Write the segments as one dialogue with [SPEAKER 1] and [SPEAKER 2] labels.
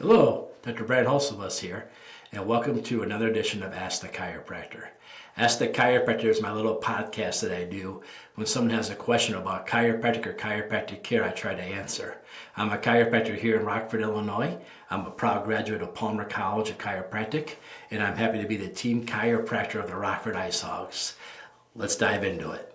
[SPEAKER 1] Hello, Dr. Brad Hulsebus here, and welcome to another edition of Ask the Chiropractor. Ask the Chiropractor is my little podcast that I do when someone has a question about chiropractic or chiropractic care. I try to answer. I'm a chiropractor here in Rockford, Illinois. I'm a proud graduate of Palmer College of Chiropractic, and I'm happy to be the team chiropractor of the Rockford Ice Hogs. Let's dive into it.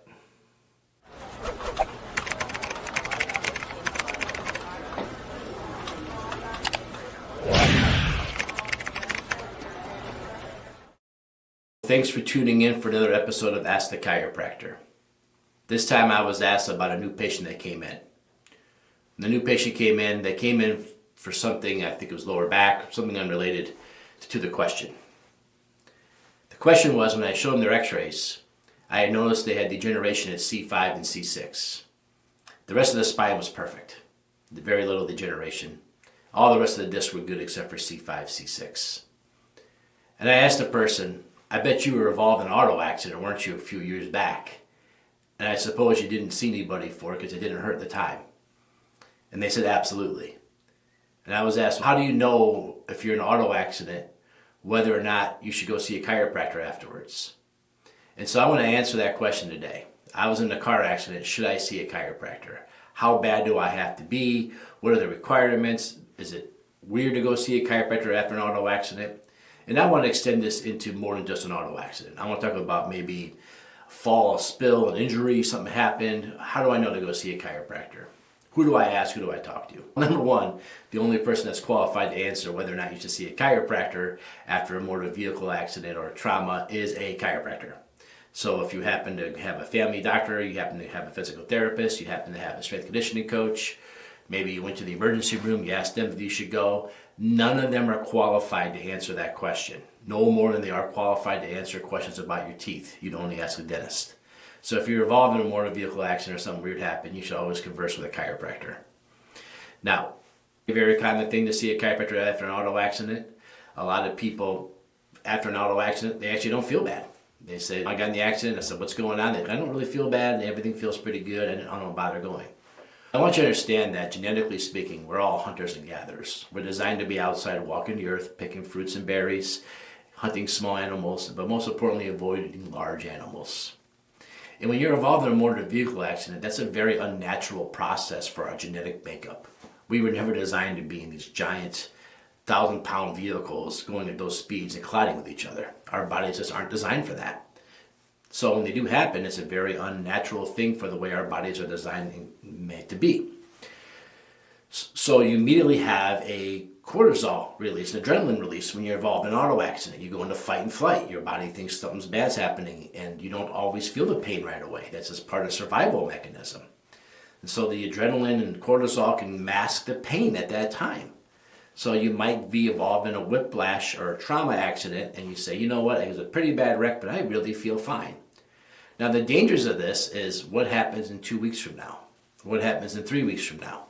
[SPEAKER 1] Thanks for tuning in for another episode of Ask the Chiropractor. This time I was asked about a new patient that came in. The new patient came in for something, I think it was lower back, something unrelated to the question. The question was, when I showed them their x-rays, I had noticed they had degeneration at C5 and C6. The rest of the spine was perfect. Very little degeneration. All the rest of the discs were good except for C5, C6. And I asked the person, I bet you were involved in an auto accident, weren't you, a few years back? And I suppose you didn't see anybody for it because it didn't hurt at the time. And they said, absolutely. And I was asked, how do you know if you're in an auto accident, whether or not you should go see a chiropractor afterwards? And so I want to answer that question today. I was in a car accident. Should I see a chiropractor? How bad do I have to be? What are the requirements? Is it weird to go see a chiropractor after an auto accident? And I want to extend this into more than just an auto accident. I want to talk about maybe a fall, a spill, an injury, something happened. How do I know to go see a chiropractor? Who do I ask? Who do I talk to? Number one, the only person that's qualified to answer whether or not you should see a chiropractor after a motor vehicle accident or trauma is a chiropractor. So if you happen to have a family doctor, you happen to have a physical therapist, you happen to have a strength conditioning coach, maybe you went to the emergency room, you asked them if you should go, none of them are qualified to answer that question. No more than they are qualified to answer questions about your teeth. You'd only ask a dentist. So if you're involved in a motor vehicle accident or something weird happened, you should always converse with a chiropractor. Now, a very common thing to see a chiropractor after an auto accident. A lot of people, after an auto accident, they actually don't feel bad. They say, I got in the accident. I said, what's going on? I don't really feel bad. Everything feels pretty good. I don't bother going. I want you to understand that, genetically speaking, we're all hunters and gatherers. We're designed to be outside walking the earth, picking fruits and berries, hunting small animals, but most importantly, avoiding large animals. And when you're involved in a motor vehicle accident, that's a very unnatural process for our genetic makeup. We were never designed to be in these giant 1,000-pound vehicles going at those speeds and colliding with each other. Our bodies just aren't designed for that. So when they do happen, it's a very unnatural thing for the way our bodies are designed and made to be. So you immediately have a cortisol release, an adrenaline release when you're involved in an auto accident. You go into fight and flight. Your body thinks something's bad's happening, and you don't always feel the pain right away. That's just part of the survival mechanism. And so the adrenaline and cortisol can mask the pain at that time. So you might be involved in a whiplash or a trauma accident, and you say, you know what, it was a pretty bad wreck, but I really feel fine. Now the dangers of this is what happens in 2 weeks from now? What happens in 3 weeks from now?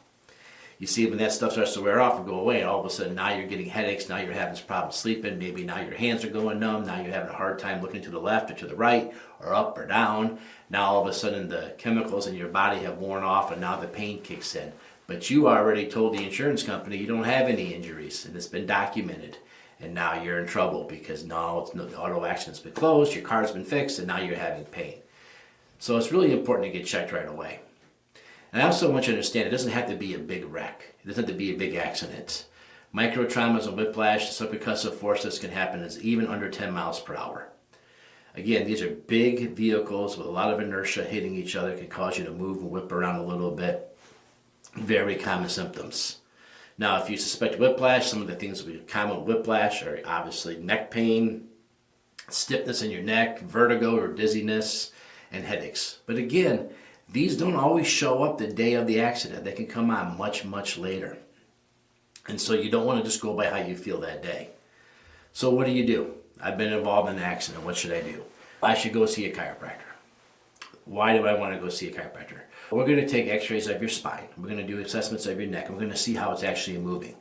[SPEAKER 1] You see, when that stuff starts to wear off and go away, and all of a sudden now you're getting headaches, now you're having problems sleeping, maybe now your hands are going numb, now you're having a hard time looking to the left or to the right, or up or down. Now all of a sudden the chemicals in your body have worn off and now the pain kicks in. But you already told the insurance company you don't have any injuries, and it's been documented. And now you're in trouble because now the auto accident's been closed, your car's been fixed, and now you're having pain. So it's really important to get checked right away. And I also want you to understand it doesn't have to be a big wreck. It doesn't have to be a big accident. Micro traumas and whiplash, subpercussive forces can happen as even under 10 miles per hour. Again, these are big vehicles with a lot of inertia hitting each other. It can cause you to move and whip around a little bit. Very common symptoms. Now, if you suspect whiplash, some of the things that are common with whiplash are obviously neck pain, stiffness in your neck, vertigo or dizziness, and headaches. But again, these don't always show up the day of the accident. They can come on much, much later. And so you don't want to just go by how you feel that day. So what do? I've been involved in an accident. What should I do? I should go see a chiropractor. Why do I want to go see a chiropractor? We're going to take x-rays of your spine. We're going to do assessments of your neck. We're going to see how it's actually moving.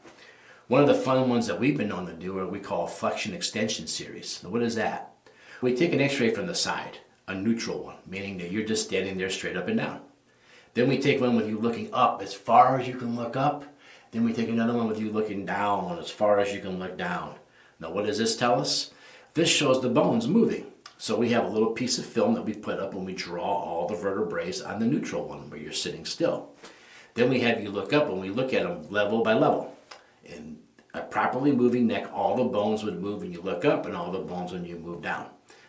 [SPEAKER 1] One of the fun ones that we've been known to do are we call flexion extension series. Now, what is that? We take an x-ray from the side, a neutral one, meaning that you're just standing there straight up and down. Then we take one with you looking up as far as you can look up, Then we take another one with you looking down as far as you can look down. Now what does this tell us? This shows the bones moving. So we have a little piece of film that we put up when we draw all the vertebrae on the neutral one where you're sitting still. Then we have you look up and we look at them level by level. In a properly moving neck, all the bones would move when you look up and all the bones when you move down.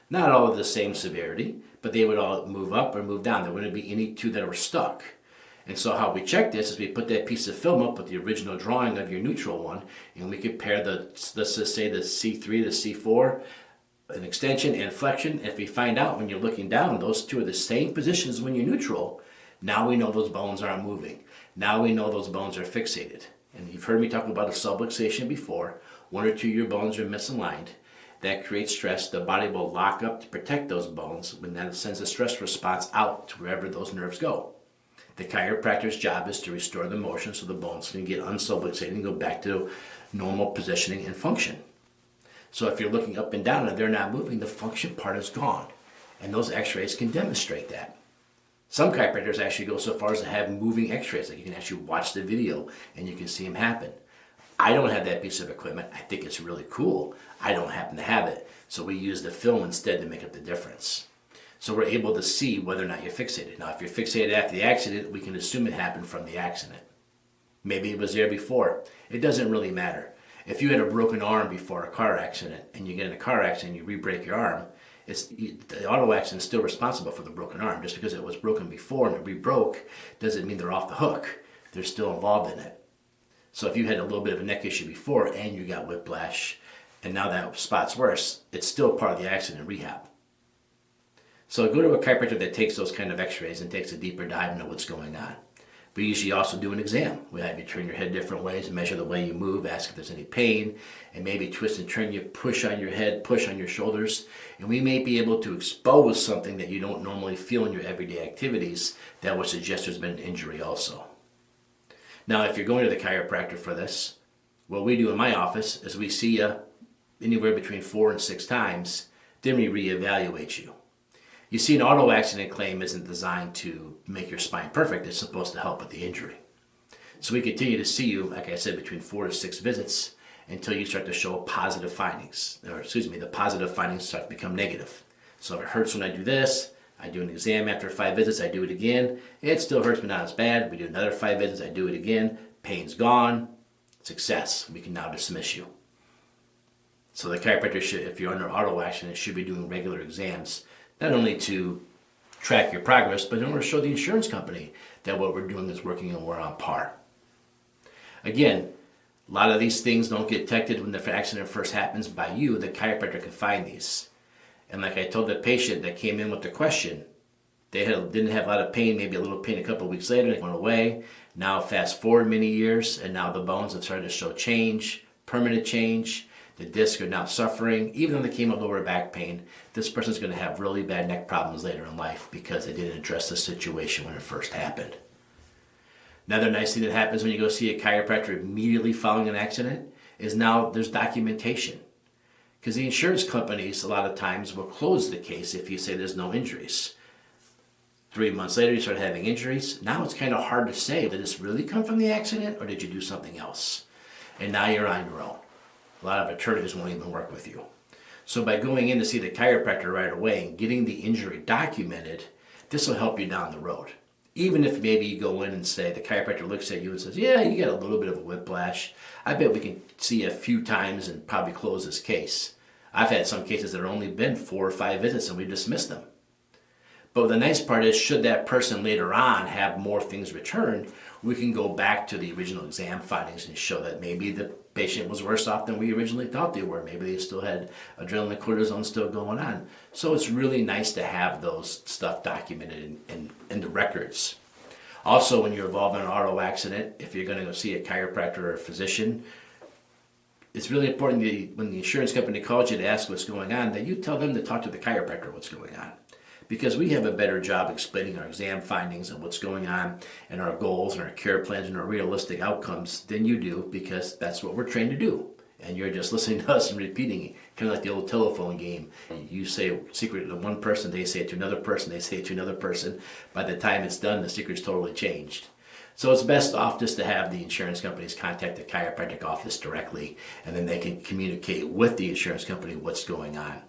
[SPEAKER 1] Not all of the same severity, but they would all move up or move down. There wouldn't be any two that were stuck. And so how we check this is we put that piece of film up with the original drawing of your neutral one, and we compare let's just say the C3 to C4, an extension and flexion. If we find out when you're looking down, those two are the same positions when you're neutral, now we know those bones aren't moving. Now we know those bones are fixated. And you've heard me talk about a subluxation before. One or two of your bones are misaligned. That creates stress. The body will lock up to protect those bones when that sends a stress response out to wherever those nerves go. The chiropractor's job is to restore the motion so the bones can get unsubluxated and go back to normal positioning and function. So if you're looking up and down and they're not moving, the function part is gone. And those x-rays can demonstrate that. Some chiropractors actually go so far as to have moving x-rays, like you can actually watch the video and you can see them happen. I don't have that piece of equipment. I think it's really cool. I don't happen to have it. So we use the film instead to make up the difference. So we're able to see whether or not you're fixated. Now, if you're fixated after the accident, we can assume it happened from the accident. Maybe it was there before. It doesn't really matter. If you had a broken arm before a car accident and you get in a car accident and you re-break your arm, the auto accident is still responsible for the broken arm. Just because it was broken before and it re-broke doesn't mean they're off the hook. They're still involved in it. So if you had a little bit of a neck issue before and you got whiplash and now that spot's worse, it's still part of the accident rehab. So go to a chiropractor that takes those kind of x-rays and takes a deeper dive into what's going on. We usually also do an exam. We have you turn your head different ways, measure the way you move, ask if there's any pain, and maybe twist and turn you, push on your head, push on your shoulders. And we may be able to expose something that you don't normally feel in your everyday activities that would suggest there's been an injury also. Now, if you're going to the chiropractor for this, what we do in my office is we see you anywhere between 4 and 6 times, then we reevaluate you. You see, an auto accident claim isn't designed to make your spine perfect. It's supposed to help with the injury. So we continue to see you, like I said, between 4 to 6 visits until you start to show positive findings. The positive findings start to become negative. So if it hurts when I do this, I do an exam after 5 visits, I do it again. It still hurts, but not as bad. We do another 5 visits, I do it again. Pain's gone. Success. We can now dismiss you. So the chiropractor should, if you're under auto accident, should be doing regular exams, not only to track your progress, but in order to show the insurance company that what we're doing is working and we're on par. Again, a lot of these things don't get detected when the accident first happens by you. The chiropractor can find these. And like I told the patient that came in with the question, they didn't have a lot of pain, maybe a little pain a couple of weeks later, it went away. Now fast forward many years, and now the bones have started to show change, permanent change. The discs are now suffering. Even though they came with lower back pain, this person's going to have really bad neck problems later in life because they didn't address the situation when it first happened. Another nice thing that happens when you go see a chiropractor immediately following an accident is now there's documentation. Because the insurance companies a lot of times will close the case if you say there's no injuries. 3 months later you start having injuries. Now it's kind of hard to say, did this really come from the accident or did you do something else? And now you're on your own. A lot of attorneys won't even work with you. So by going in to see the chiropractor right away and getting the injury documented, this will help you down the road. Even if maybe you go in and say, the chiropractor looks at you and says, yeah, you got a little bit of a whiplash. I bet we can see you a few times and probably close this case. I've had some cases that have only been 4 or 5 visits and we dismissed them. But the nice part is, should that person later on have more things returned, we can go back to the original exam findings and show that maybe the patient was worse off than we originally thought they were. Maybe they still had adrenaline, cortisol still going on. So it's really nice to have those stuff documented in the records. Also, when you're involved in an auto accident, if you're going to go see a chiropractor or a physician, it's really important that when the insurance company calls you to ask what's going on, that you tell them to talk to the chiropractor what's going on. Because we have a better job explaining our exam findings and what's going on and our goals and our care plans and our realistic outcomes than you do, because that's what we're trained to do. And you're just listening to us and repeating it, kind of like the old telephone game. You say a secret to one person, they say it to another person, they say it to another person. By the time it's done, the secret's totally changed. So it's best off just to have the insurance companies contact the chiropractic office directly, and then they can communicate with the insurance company what's going on.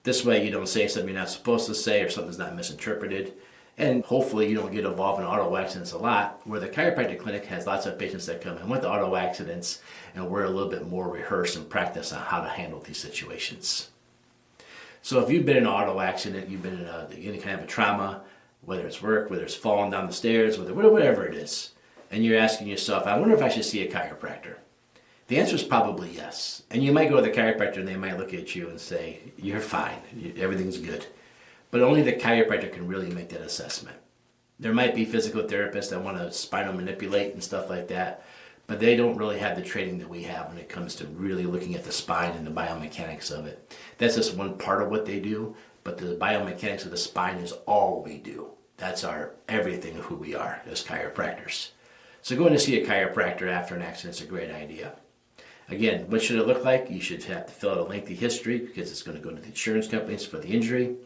[SPEAKER 1] This way you don't say something you're not supposed to say or something's not misinterpreted. And hopefully you don't get involved in auto accidents a lot, where the chiropractic clinic has lots of patients that come in with auto accidents, and we're a little bit more rehearsed and practice on how to handle these situations. So if you've been in an auto accident, you've been in any kind of a trauma, whether it's work, whether it's falling down the stairs, whatever it is, and you're asking yourself, I wonder if I should see a chiropractor. The answer is probably yes. And you might go to the chiropractor and they might look at you and say, you're fine, everything's good. But only the chiropractor can really make that assessment. There might be physical therapists that want to spinal manipulate and stuff like that, but they don't really have the training that we have when it comes to really looking at the spine and the biomechanics of it. That's just one part of what they do, but the biomechanics of the spine is all we do. That's our everything of who we are as chiropractors. So going to see a chiropractor after an accident is a great idea. Again, what should it look like? You should have to fill out a lengthy history because it's going to go to the insurance companies for the injury.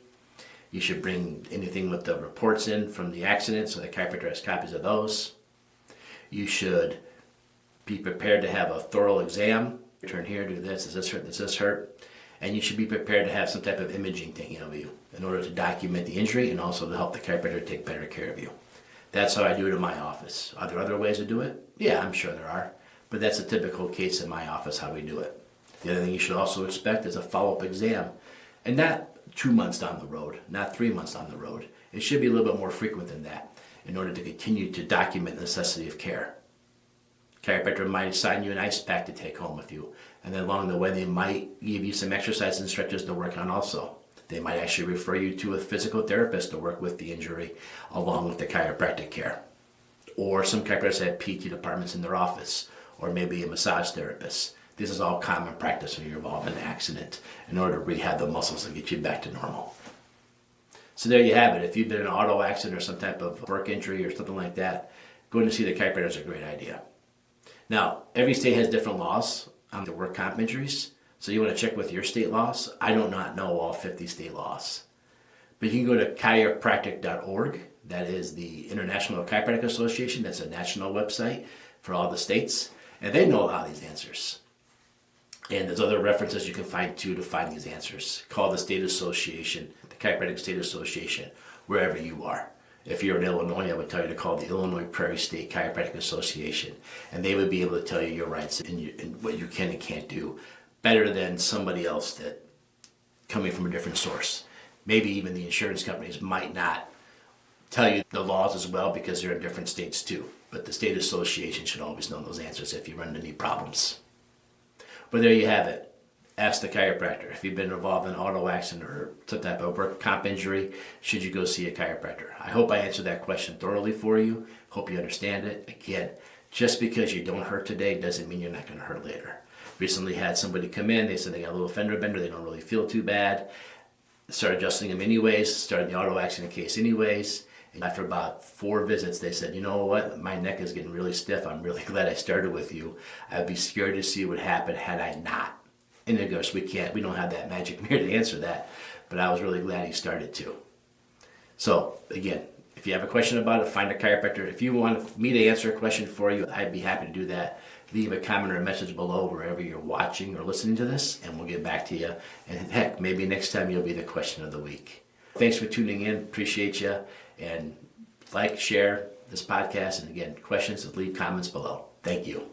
[SPEAKER 1] You should bring anything with the reports in from the accident so the chiropractor has copies of those. You should be prepared to have a thorough exam. Turn here, do this, does this hurt, does this hurt? And you should be prepared to have some type of imaging taken of you in order to document the injury and also to help the chiropractor take better care of you. That's how I do it in my office. Are there other ways to do it? Yeah, I'm sure there are. But that's a typical case in my office, how we do it. The other thing you should also expect is a follow-up exam. And not 2 months down the road, not 3 months down the road. It should be a little bit more frequent than that in order to continue to document the necessity of care. Chiropractor might assign you an ice pack to take home with you. And then along the way, they might give you some exercises and stretches to work on also. They might actually refer you to a physical therapist to work with the injury along with the chiropractic care. Or some chiropractors have PT departments in their office, or maybe a massage therapist. This is all common practice when you're involved in an accident in order to rehab the muscles and get you back to normal. So there you have it. If you've been in an auto accident or some type of work injury or something like that, going to see the chiropractor is a great idea. Now, every state has different laws on the work comp injuries, so you want to check with your state laws. I do not know all 50 state laws. But you can go to chiropractic.org. That is the International Chiropractic Association. That's a national website for all the states, and they know a lot of these answers. And there's other references you can find too to find these answers. Call the state association, the Chiropractic State Association, wherever you are. If you're in Illinois, I would tell you to call the Illinois Prairie State Chiropractic Association, and they would be able to tell you your rights and what you can and can't do better than somebody else that coming from a different source. Maybe even the insurance companies might not tell you the laws as well because they're in different states too. But the state association should always know those answers if you run into any problems. But there you have it. Ask the chiropractor. If you've been involved in an auto accident or some type of work comp injury, should you go see a chiropractor? I hope I answered that question thoroughly for you. Hope you understand it. Again, just because you don't hurt today doesn't mean you're not going to hurt later. Recently had somebody come in, they said they got a little fender bender, they don't really feel too bad. Started adjusting them anyways, started the auto accident case anyways. And after about 4 visits, they said, you know what, my neck is getting really stiff. I'm really glad I started with you. I'd be scared to see what happened had I not. And of course, we don't have that magic mirror to answer that, but I was really glad he started too. So again, if you have a question about it, find a chiropractor. If you want me to answer a question for you, I'd be happy to do that. Leave a comment or a message below wherever you're watching or listening to this, and we'll get back to you. And heck, maybe next time you'll be the question of the week. Thanks for tuning in. Appreciate you. And like, share this podcast. And again, questions, leave comments below. Thank you.